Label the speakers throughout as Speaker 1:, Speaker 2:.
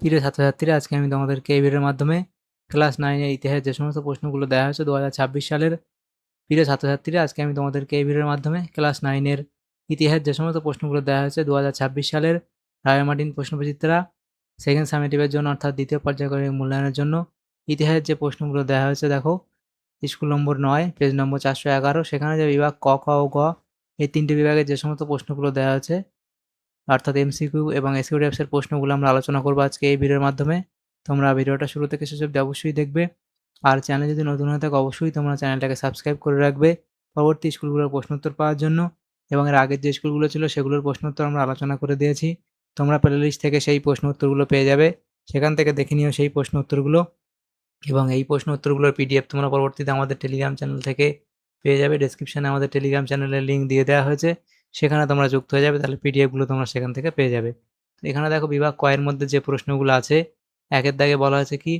Speaker 1: প্রিয় ছাত্রছাত্রীরা, আজকে আমি তোমাদেরকে এই ভিডিওর মাধ্যমে ক্লাস 9 এর ইতিহাসের যে সমস্ত প্রশ্নগুলো দেওয়া হয়েছে 2026 সালের। প্রিয় ছাত্রছাত্রীরা, আজকে আমি তোমাদেরকে এই ভিডিওর মাধ্যমে ক্লাস 9 এর ইতিহাসের যে সমস্ত প্রশ্নগুলো দেওয়া হয়েছে 2026 সালের রায়মার্টিন প্রশ্নবিচিত্রা সেকেন্ড সামেটিভের জন্য, অর্থাৎ দ্বিতীয় পর্যায়ক্রমিক মূল্যায়নের জন্য ইতিহাসের যে প্রশ্নগুলো দেওয়া হয়েছে দেখো, স্কুল নম্বর 9 পেজ নম্বর 411, সেখানে যে বিভাগ ক, খ ও গ এই তিনটে বিভাগের যে সমস্ত প্রশ্নগুলো দেওয়া হয়েছে, অর্থাৎ এমসিকিউ এবং এসকিউ টাইপসের প্রশ্নগুলো আমরা আলোচনা করবো আজকে এই ভিডিওর মাধ্যমে। তোমরা ভিডিওটা শুরু থেকে শেষ অবধি অবশ্যই দেখবে। আর চ্যানেলে যদি নতুন হয়ে থাকে অবশ্যই তোমরা চ্যানেলটাকে সাবস্ক্রাইব করে রাখবে পরবর্তী স্কুলগুলোর প্রশ্নোত্তর পাওয়ার জন্য। এবং এর আগের যে স্কুলগুলো ছিল সেগুলোর প্রশ্নোত্তর আমরা আলোচনা করে দিয়েছি, তোমরা প্লেলিস্ট থেকে সেই প্রশ্ন উত্তরগুলো পেয়ে যাবে, সেখান থেকে দেখে নিও সেই প্রশ্ন উত্তরগুলো। এবং এই প্রশ্ন উত্তরগুলোর পিডিএফ তোমরা পরবর্তীতে আমাদের টেলিগ্রাম চ্যানেল থেকে পেয়ে যাবে। ডেসক্রিপশনে আমাদের টেলিগ্রাম চ্যানেলের লিঙ্ক দিয়ে দেওয়া হয়েছে, সেখানে তোমরা যুক্ত হয়ে যাবে, তাহলে পিডিএফগুলো তোমরা সেখান থেকে পেয়ে যাবে। এখানে দেখো বিভাগ কয়ের মধ্যে যে প্রশ্নগুলো আছে, একের দাগে বলা হয়েছে কি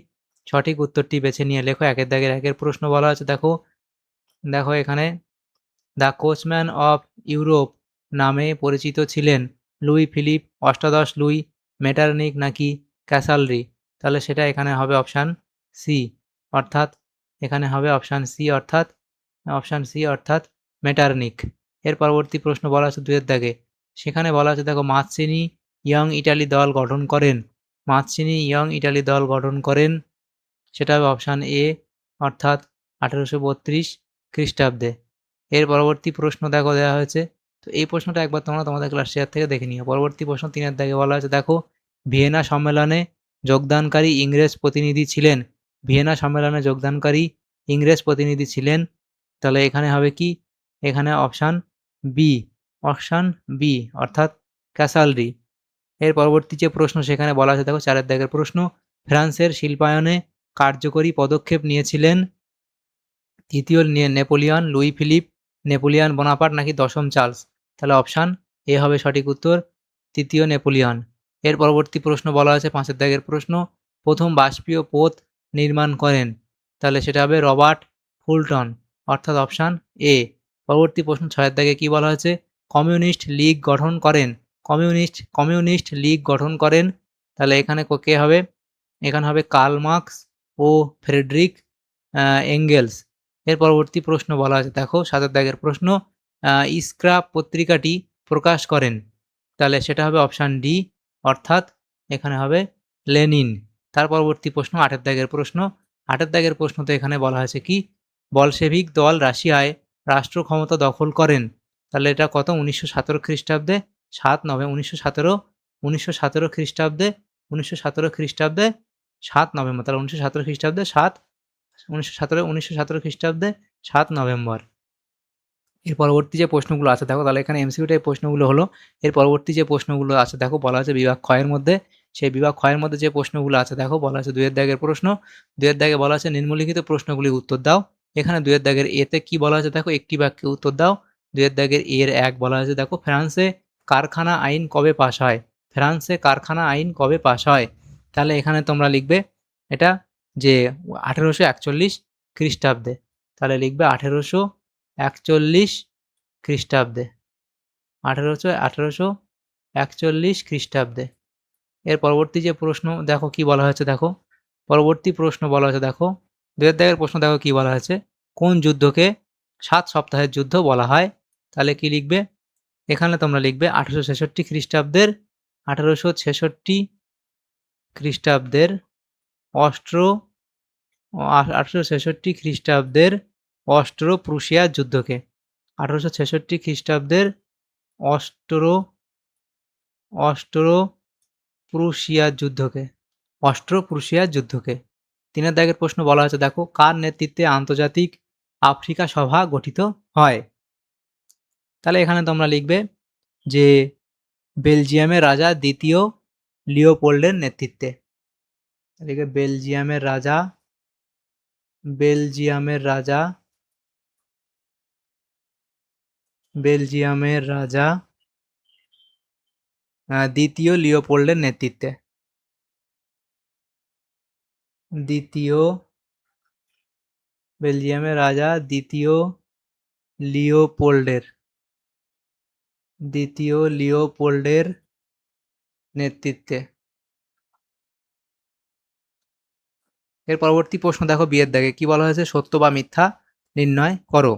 Speaker 1: সঠিক উত্তরটি বেছে নিয়ে লেখো। একের দাগের একের প্রশ্ন বলা হয়েছে দেখো, দেখো এখানে দ্য কোচম্যান অফ ইউরোপ নামে পরিচিত ছিলেন লুই ফিলিপ অষ্টাদশ লুই, মেটারনিক নাকি ক্যাসালরি? তাহলে সেটা এখানে হবে অপশান সি, অর্থাৎ এখানে হবে অপশান সি অর্থাৎ মেটারনিক। এর পরবর্তী প্রশ্ন বলা আছে দুয়ের দাগে, সেখানে বলা আছে দেখো মাৎসিনি ইয়ং ইটালি দল গঠন করেন, মাৎসিনি ইয়ং ইটালি দল গঠন করেন, সেটা হবে অপশান এ, অর্থাৎ 1832 খ্রিস্টাব্দে। এর পরবর্তী প্রশ্ন দেখো দেওয়া হয়েছে, তো এই প্রশ্নটা একবার তোমরা তোমাদের ক্লাস শেয়ার থেকে দেখে নিও। পরবর্তী প্রশ্ন 3-এর দাগে বলা হয়েছে দেখো, ভিয়েনা সম্মেলনে যোগদানকারী ইংরেজ প্রতিনিধি ছিলেন, ভিয়েনা সম্মেলনে যোগদানকারী ইংরেজ প্রতিনিধি ছিলেন, তাহলে এখানে হবে কি, এখানে অপশান বি অর্থাৎ ক্যাসালরি। এর পরবর্তী যে প্রশ্ন সেখানে বলা আছে দেখো 4-এর দাগের প্রশ্ন, ফ্রান্সের শিল্পায়নে কার্যকরী পদক্ষেপ নিয়েছিলেন তৃতীয় Napoleon, Luis Philip, Napoleon Bonaparte নাকি দশম চার্লস? তাহলে অপশান এ হবে সঠিক উত্তর, তৃতীয় নেপোলিয়ন। এর পরবর্তী প্রশ্ন বলা আছে 5-এর দাগের প্রশ্ন, প্রথম বাষ্পীয় পোত নির্মাণ করেন, তাহলে সেটা হবে রবার্ট ফুলটন, অর্থাৎ অপশান এ। পরবর্তী প্রশ্ন 6-এর দাগে কি বলা হয়েছে, কমিউনিস্ট লীগ গঠন করেন, কমিউনিস্ট লীগ গঠন করেন, তাহলে এখানে কে হবে, এখানে হবে কার্ল মার্কস ও ফ্রেডরিক এঙ্গেলস। এর পরবর্তী প্রশ্ন বলা আছে দেখো 7-এর দাগের প্রশ্ন, স্ক্রাপ পত্রিকাটি প্রকাশ করেন, তাহলে সেটা হবে অপশান ডি, অর্থাৎ এখানে হবে লেনিন। তার পরবর্তী প্রশ্ন 8-এর দাগের প্রশ্ন, 8-এর দাগের প্রশ্ন তো এখানে বলা হয়েছে কি বলশেভিক দল রাশিয়ায় রাষ্ট্র ক্ষমতা দখল করেন, তাহলে এটা কত 1917 খ্রিস্টাব্দে 7 নভেম্বর 1917 খ্রিস্টাব্দে 1917 খ্রিস্টাব্দে 7 নভেম্বর, তাহলে 1917 খ্রিস্টাব্দে 1917 খ্রিস্টাব্দে 7 নভেম্বর। এর পরবর্তী যে প্রশ্নগুলো আছে দেখো, তাহলে এখানে এমসিকিউ টাইপ প্রশ্নগুলো হলো। এর পরবর্তী যে প্রশ্নগুলো আছে দেখো বলা আছে বিভাগ ক্ষয়ের মধ্যে, সেই বিভাগ ক্ষয়ের মধ্যে যে প্রশ্নগুলো আছে দেখো বলা আছে 2-এর দাগের প্রশ্ন, 2-এর দাগে বলা আছে নিম্নলিখিত প্রশ্নগুলির উত্তর দাও। এখানে 2-এর দাগের এতে কি বলা আছে দেখো, একটি বাক্যে উত্তর দাও। 2-এর দাগের এর 1 বলা আছে দেখো, ফ্রান্সে কারখানা আইন কবে পাস হয়, ফ্রান্সে কারখানা আইন কবে পাস হয়? তাহলে এখানে তোমরা লিখবে এটা যে 1841 খ্রিস্টাব্দে, তাহলে লিখবে 1841 খ্রিস্টাব্দে, 1841 খ্রিস্টাব্দে। এর পরবর্তী যে প্রশ্ন দেখো কি বলা হয়েছে দেখো, পরবর্তী প্রশ্ন বলা হয়েছে দেখো 2-এর দাগের প্রশ্ন দেখো কি বলা হয়েছে, কোন যুদ্ধকে 7 সপ্তাহের যুদ্ধ বলা হয়? তাহলে কি লিখবে, এখানে তোমরা লিখবে 1866 খ্রিস্টাব্দের 1866 খ্রিস্টাব্দের অস্ট্রো 1866 খ্রিস্টাব্দের অস্ট্রো প্রুশিয়া যুদ্ধকে, 1866 খ্রিস্টাব্দের অস্ট্রো অস্ট্রো প্রুশিয়া যুদ্ধকে, অস্ট্রো প্রুশিয়া যুদ্ধকে। 3-এর দাগের প্রশ্ন বলা হয়েছে দেখো, কার নেতৃত্বে আন্তর্জাতিক আফ্রিকা সভা গঠিত হয়? তাহলে এখানে তোমরা লিখবে যে বেলজিয়ামের রাজা দ্বিতীয় লিওপোল্ডের নেতৃত্বে, লিখবে বেলজিয়ামের রাজা বেলজিয়ামের রাজা বেলজিয়ামের রাজা দ্বিতীয় লিওপোল্ডের নেতৃত্বে, দ্বিতীয় বেলজিয়ামের রাজা দ্বিতীয় লিওপোল্ডের নেতৃত্বে। এর পরবর্তী প্রশ্ন দেখো বিয়ের দাগে কি বলা হয়েছে, সত্য বা মিথ্যা নির্ণয় করো।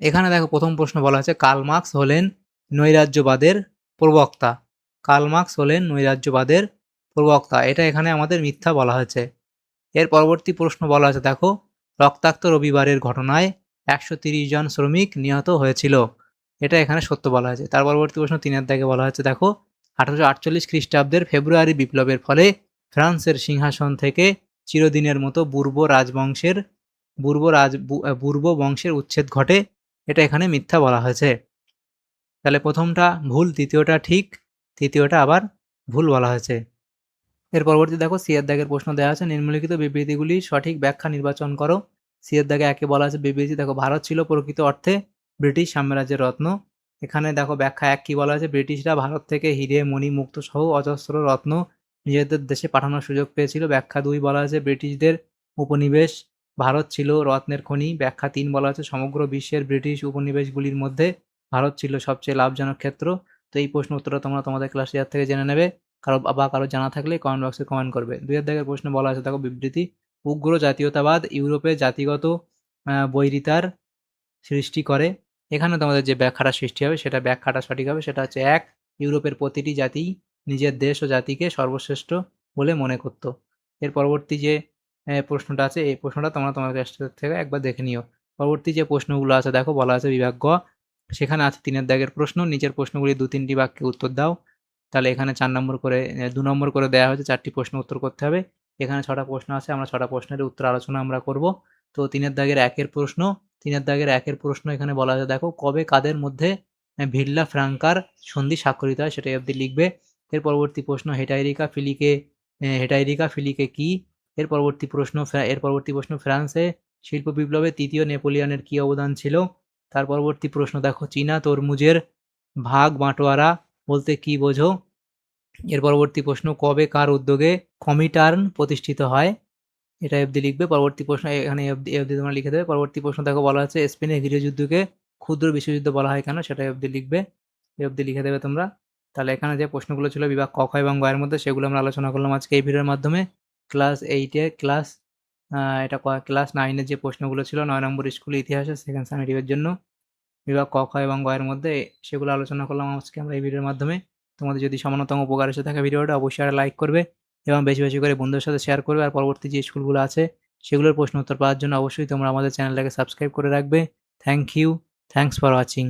Speaker 1: এখানে দেখো প্রথম প্রশ্ন বলা হয়েছে কার্ল মার্কস হলেন নৈরাজ্যবাদের প্রবক্তা। কার্ল মার্কস হলেন নৈরাজ্যবাদের প্রবক্তা, এটা এখানে আমাদের মিথ্যা বলা হয়েছে। এর পরবর্তী প্রশ্ন বলা আছে দেখো রক্তাক্ত রবিবারের ঘটনায় 130 জন শ্রমিক নিহত হয়েছিল, এটা এখানে সত্য বলা হয়েছে। তার পরবর্তী প্রশ্ন 3-এর দাগে বলা হচ্ছে দেখো 1848 খ্রিস্টাব্দের ফেব্রুয়ারি বিপ্লবের ফলে ফ্রান্সের সিংহাসন থেকে চিরদিনের মতো বুর্ব বংশের উচ্ছেদ ঘটে, এটা এখানে মিথ্যা বলা হয়েছে। তাহলে প্রথমটা ভুল, দ্বিতীয়টা ঠিক, তৃতীয়টা আবার ভুল বলা হয়েছে। এর পরবর্তী দেখো সি-এর দাগের প্রশ্ন দেওয়া আছে নিম্নলিখিত বিবৃতিগুলির সঠিক ব্যাখ্যা নির্বাচন করো। সি-এর দাগে একে বলা আছে বিবৃতি দেখো ভারত ছিল প্রকৃত অর্থে ব্রিটিশ সাম্রাজ্যের রত্ন। এখানে দেখো ব্যাখ্যা এক কি বলা আছে, ব্রিটিশরা ভারত থেকে হিরে মণি মুক্ত সহ অজস্র রত্ন নিজেদের দেশে পাঠানোর সুযোগ পেয়েছিল। ব্যাখ্যা 2 বলা আছে ব্রিটিশদের উপনিবেশ ভারত ছিল রত্নের খনি। ব্যাখ্যা 3 বলা আছে সমগ্র বিশ্বের ব্রিটিশ উপনিবেশগুলির মধ্যে ভারত ছিল সবচেয়ে লাভজনক ক্ষেত্র। তো এই প্রশ্ন উত্তরটা তোমরা তোমাদের ক্লাস টিচার থেকে জেনে নেবে, কারো জানা থাকলে কমেন্ট বক্সে কমেন্ট করবে। 2-এর দাগের প্রশ্ন বলা আছে দেখো বিবৃতি উগ্র জাতীয়তাবাদ ইউরোপে জাতিগত বৈরিতার সৃষ্টি করে। এখানে তোমাদের যে ব্যাখ্যাটা সৃষ্টি হবে সেটা ব্যাখ্যাটা সঠিক হবে, সেটা হচ্ছে 1 ইউরোপের প্রতিটি জাতি নিজের দেশ ও জাতিকে সর্বশ্রেষ্ঠ বলে মনে করত। এর পরবর্তী যে প্রশ্নটা আছে এই প্রশ্নটা তোমরা তোমাদের ক্লাস থেকে একবার দেখে নিও। পরবর্তী যে প্রশ্নগুলো আছে দেখো বলা আছে বিভাগ গ, সেখানে আছে 3-এর দাগের প্রশ্ন, নিচের প্রশ্নগুলি 2-3টি বাক্যে উত্তর দাও। তাহলে এখানে 4 নম্বর করে 2 নম্বর করে দেওয়া হয়েছে, 4টি প্রশ্ন উত্তর করতে হবে। এখানে 6টা প্রশ্ন আছে, আমরা 6টা প্রশ্নের উত্তর আলোচনা আমরা করব। তো 3-এর দাগের 1-এর প্রশ্ন, 3-এর দাগের 1-এর প্রশ্ন এখানে বলা আছে দেখো কবে কাদের মধ্যে ভিল্লা ফ্রাঙ্কার সন্ধি স্বাক্ষরিত হয় সেটাই অবধি লিখবে। এর পরবর্তী প্রশ্ন হেটাইরিকা ফিলিকে কি। এর পরবর্তী প্রশ্ন ফ্রান্সে শিল্প বিপ্লবে তৃতীয় নেপোলিয়নের কি অবদান ছিল। তার পরবর্তী প্রশ্ন দেখো চীনা তরমুজের ভাগ বাঁটোয়ারা বলতে কি বোঝো। এর পরবর্তী প্রশ্ন কবে কার উদ্যোগে কমিটার্ন প্রতিষ্ঠিত হয়, এটা অবধি লিখবে। পরবর্তী প্রশ্ন এখানে অবধি তোমরা লিখে দেবে। পরবর্তী প্রশ্ন দেখো বলা আছে স্পেনের গৃহযুদ্ধকে ক্ষুদ্র বিশ্বযুদ্ধ বলা হয় কেন, সেটা অবধি লিখবে, এই অবধি লিখে দেবে তোমরা। তাহলে এখানে যে প্রশ্নগুলো ছিল বিভাগ ক, খ এবং গ এর মধ্যে সেগুলো আমরা আলোচনা করলাম আজকে এই ভিডিওর মাধ্যমে। ক্লাস 8-এ ক্লাস 9-এর যে প্রশ্নগুলো ছিল 9 নম্বর স্কুল ইতিহাসে সেকেন্ড সামেটিভের জন্য বিভাগ ক, খ এবং গ এর মধ্যে সেগুলো আলোচনা করলাম আজকে আমরা এই ভিডিওর মাধ্যমে। তোমাদের যদি সামান্যতম উপকার এসে থাকে ভিডিওটা অবশ্যই একটা লাইক করবে এবং বেশি বেশি করে বন্ধুদের সাথে শেয়ার করবে। আর পরবর্তী যে স্কুলগুলো আছে সেগুলোর প্রশ্ন উত্তর পাওয়ার জন্য অবশ্যই তোমরা আমাদের চ্যানেলটাকে সাবস্ক্রাইব করে রাখবে। Thank you, thanks for watching.